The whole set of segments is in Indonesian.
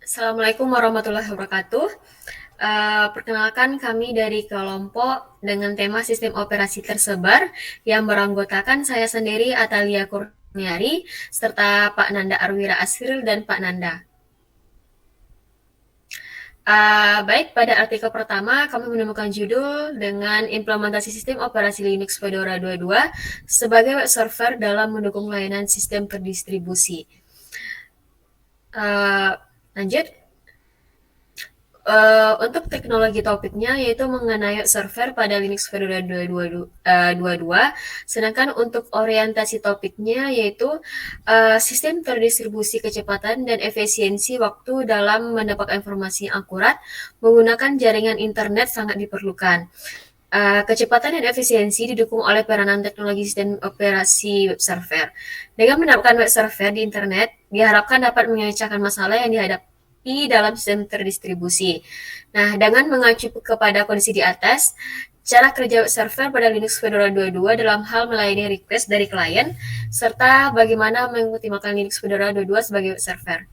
Assalamualaikum warahmatullahi wabarakatuh. Perkenalkan kami dari kelompok dengan tema sistem operasi tersebar yang beranggotakan saya sendiri Atalia Kurniari serta Pak Nanda Arwira Asril dan Pak Nanda. Baik, pada artikel pertama kami menemukan judul dengan implementasi sistem operasi Linux Fedora 22 sebagai web server dalam mendukung layanan sistem terdistribusi. Lanjut. Untuk teknologi topiknya yaitu mengenai server pada Linux Fedora 22, sedangkan untuk orientasi topiknya yaitu sistem terdistribusi kecepatan dan efisiensi waktu dalam mendapatkan informasi yang akurat menggunakan jaringan internet sangat diperlukan. Kecepatan dan efisiensi didukung oleh peranan teknologi sistem operasi web server. Dengan mendapatkan web server di internet, diharapkan dapat menyelesaikan masalah yang dihadapi dalam sistem terdistribusi. Nah, dengan mengacu kepada kondisi di atas, cara kerja web server pada Linux Fedora 22 dalam hal melayani request dari klien, serta bagaimana mengoptimalkan Linux Fedora 22 sebagai web server.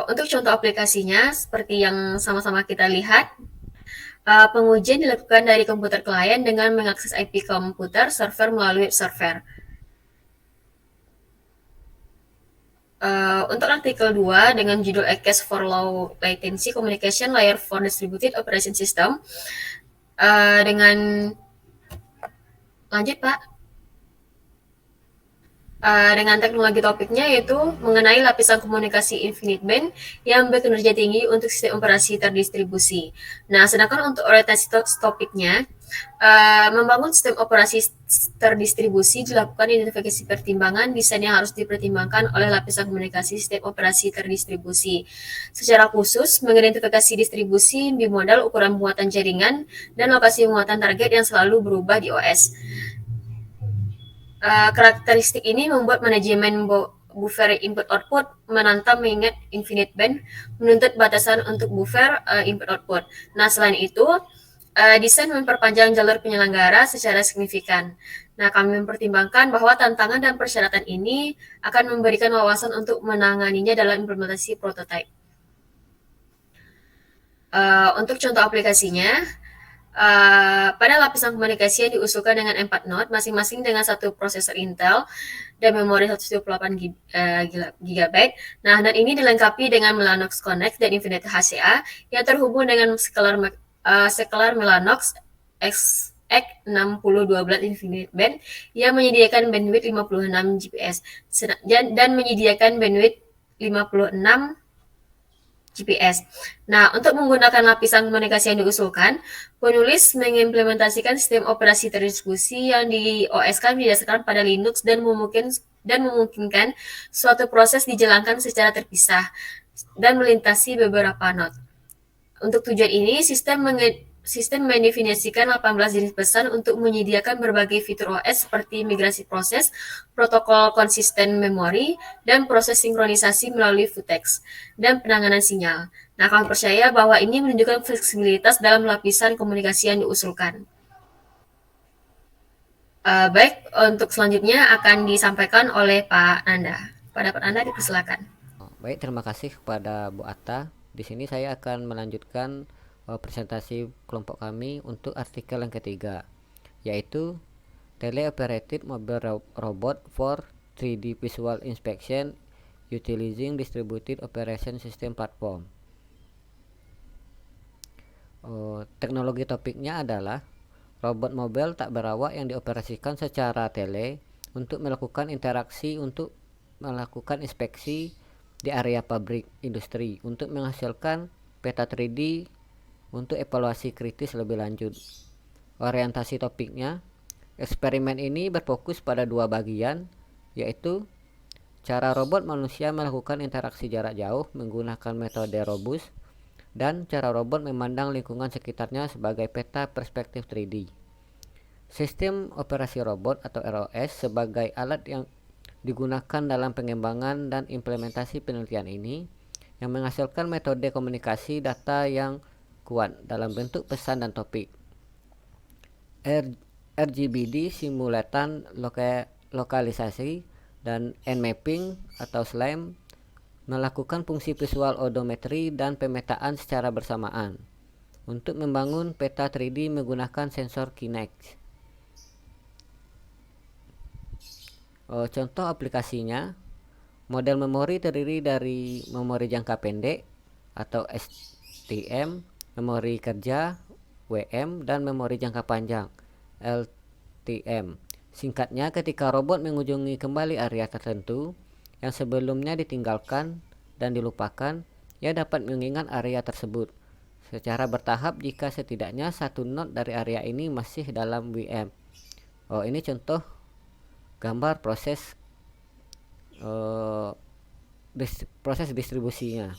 Untuk contoh aplikasinya, seperti yang sama-sama kita lihat, pengujian dilakukan dari komputer klien dengan mengakses IP komputer server melalui web server. Untuk artikel 2 dengan judul A Case for Low Latency Communication Layer for Distributed Operation System, dengan lanjut Pak. Dengan teknologi topiknya yaitu mengenai lapisan komunikasi infinite band yang berkinerja tinggi untuk sistem operasi terdistribusi. Nah, sedangkan untuk orientasi topiknya, membangun sistem operasi terdistribusi dilakukan identifikasi pertimbangan desain yang harus dipertimbangkan oleh lapisan komunikasi sistem operasi terdistribusi. Secara khusus, mengidentifikasi distribusi bimodal ukuran muatan jaringan dan lokasi muatan target yang selalu berubah di OS. Karakteristik ini membuat manajemen buffer input-output menantang mengingat infinite band menuntut batasan untuk buffer input-output. Nah, selain itu, desain memperpanjang jalur penyelenggara secara signifikan. Nah, kami mempertimbangkan bahwa tantangan dan persyaratan ini akan memberikan wawasan untuk menanganinya dalam implementasi prototype. Untuk contoh aplikasinya, pada lapisan komunikasi yang diusulkan dengan 4 node, masing-masing dengan satu prosesor Intel dan memori 128 GB. Nah, node ini dilengkapi dengan Mellanox Connect dan Infinite HCA yang terhubung dengan scalar Mellanox X6012 Infinite Band yang menyediakan bandwidth 56 GPS dan menyediakan bandwidth 56 GPS. Nah, untuk menggunakan lapisan komunikasi yang diusulkan, penulis mengimplementasikan sistem operasi terdistribusi yang di OS-kan didasarkan pada Linux dan memungkinkan suatu proses dijalankan secara terpisah dan melintasi beberapa node. Untuk tujuan ini, sistem mendefinisikan 18 jenis pesan untuk menyediakan berbagai fitur OS seperti migrasi proses, protokol konsisten memori, dan proses sinkronisasi melalui fulltext, dan penanganan sinyal. Nah, kami percaya bahwa ini menunjukkan fleksibilitas dalam lapisan komunikasi yang diusulkan. Baik, untuk selanjutnya akan disampaikan oleh Pak Nanda. Pada Pak Nanda dipersilakan. Baik, terima kasih kepada Bu Atta. Di sini saya akan melanjutkan presentasi kelompok kami untuk artikel yang ketiga, yaitu Teleoperated Mobile Robot for 3D Visual Inspection Utilizing Distributed Operation System Platform. Teknologi topiknya adalah robot mobile tak berawak yang dioperasikan secara tele untuk melakukan interaksi untuk melakukan inspeksi di area pabrik industri untuk menghasilkan peta 3D untuk evaluasi kritis lebih lanjut. Orientasi topiknya, eksperimen ini berfokus pada dua bagian, yaitu cara robot manusia melakukan interaksi jarak jauh menggunakan metode robust dan cara robot memandang lingkungan sekitarnya sebagai peta perspektif 3D. Sistem operasi robot atau ROS sebagai alat yang digunakan dalam pengembangan dan implementasi penelitian ini yang menghasilkan metode komunikasi data yang kuat dalam bentuk pesan dan topik. RGBD simulatan lokalisasi Dan Nmapping atau SLAM melakukan fungsi visual odometri dan pemetaan secara bersamaan untuk membangun peta 3D menggunakan sensor Kinect. Contoh aplikasinya, model memori terdiri dari memori jangka pendek atau STM, memori kerja WM, dan memori jangka panjang LTM. Singkatnya, ketika robot mengunjungi kembali area tertentu yang sebelumnya ditinggalkan dan dilupakan, ia dapat mengingat area tersebut secara bertahap jika setidaknya satu node dari area ini masih dalam VM. Ini contoh gambar proses distribusinya.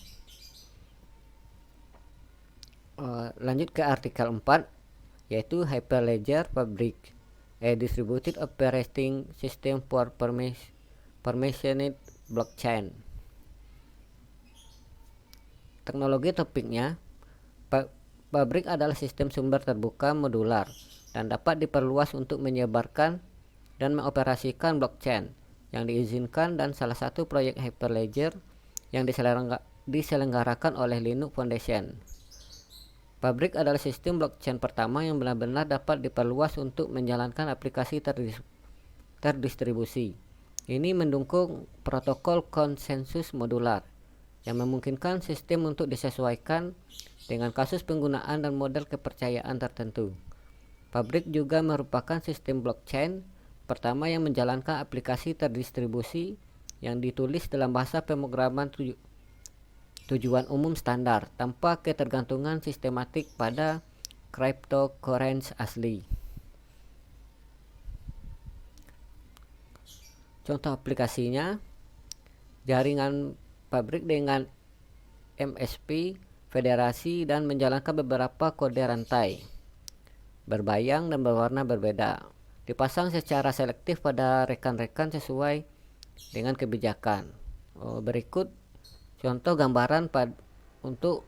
Lanjut ke artikel 4, yaitu Hyperledger Fabric, a distributed operating system for permissioned blockchain. Teknologi topiknya, Fabric adalah sistem sumber terbuka modular dan dapat diperluas untuk menyebarkan dan mengoperasikan blockchain yang diizinkan, dan salah satu proyek Hyperledger yang diselenggarakan oleh Linux Foundation. Fabric adalah sistem blockchain pertama yang benar-benar dapat diperluas untuk menjalankan aplikasi terdistribusi. Ini mendukung protokol konsensus modular yang memungkinkan sistem untuk disesuaikan dengan kasus penggunaan dan model kepercayaan tertentu. Fabric juga merupakan sistem blockchain pertama yang menjalankan aplikasi terdistribusi yang ditulis dalam bahasa pemrograman tujuan umum standar tanpa ketergantungan sistematik pada cryptocurrency asli. Contoh aplikasinya, jaringan Fabric dengan MSP federasi dan menjalankan beberapa kode rantai berbayang dan berwarna berbeda, dipasang secara selektif pada rekan-rekan sesuai dengan kebijakan. Berikut contoh gambaran untuk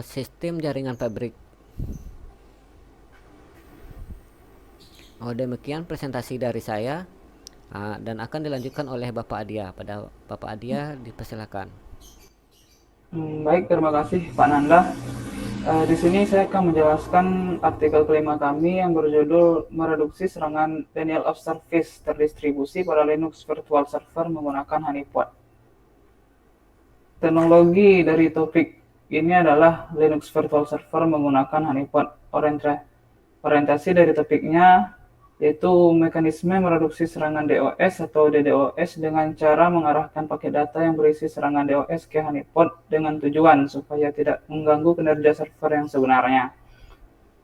sistem jaringan Fabric. Demikian presentasi dari saya, dan akan dilanjutkan oleh Bapak Adia. Pada Bapak Adia dipersilakan. Baik, terima kasih Pak Nanda. Di sini saya akan menjelaskan artikel kelima kami yang berjudul Mereduksi Serangan Denial of Service Terdistribusi pada Linux Virtual Server menggunakan Honeypot. Teknologi dari topik ini adalah Linux Virtual Server menggunakan Honeypot. Orientasi dari topiknya yaitu mekanisme mereduksi serangan DOS atau DDoS dengan cara mengarahkan paket data yang berisi serangan DOS ke honeypot dengan tujuan supaya tidak mengganggu kinerja server yang sebenarnya.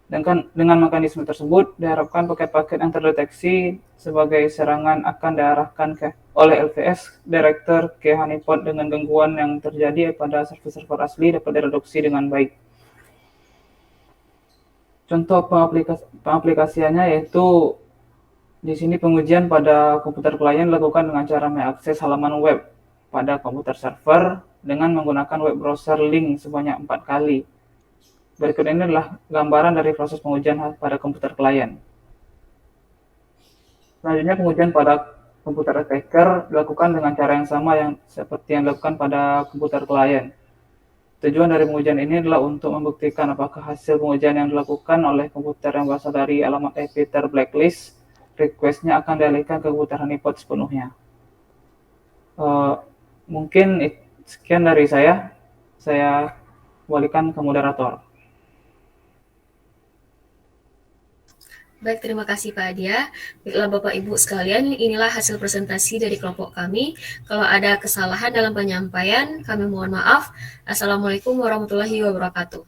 Dengan mekanisme tersebut, diharapkan paket-paket yang terdeteksi sebagai serangan akan diarahkan oleh LVS director ke honeypot dengan gangguan yang terjadi pada server-server asli dapat direduksi dengan baik. Contoh pengaplikasiannya yaitu di sini pengujian pada komputer klien dilakukan dengan cara mengakses halaman web pada komputer server dengan menggunakan web browser link sebanyak 4 kali. Berikut ini adalah gambaran dari proses pengujian pada komputer klien. Selanjutnya pengujian pada komputer attacker dilakukan dengan cara yang sama seperti yang dilakukan pada komputer klien. Tujuan dari pengujian ini adalah untuk membuktikan apakah hasil pengujian yang dilakukan oleh komputer yang berasal dari alamat IP terblacklist, request-nya akan dialihkan ke komputer honeypot sepenuhnya. Mungkin sekian dari saya kembalikan ke moderator. Baik, terima kasih Pak Adia. Baiklah Bapak Ibu sekalian, inilah hasil presentasi dari kelompok kami. Kalau ada kesalahan dalam penyampaian, kami mohon maaf. Assalamualaikum warahmatullahi wabarakatuh.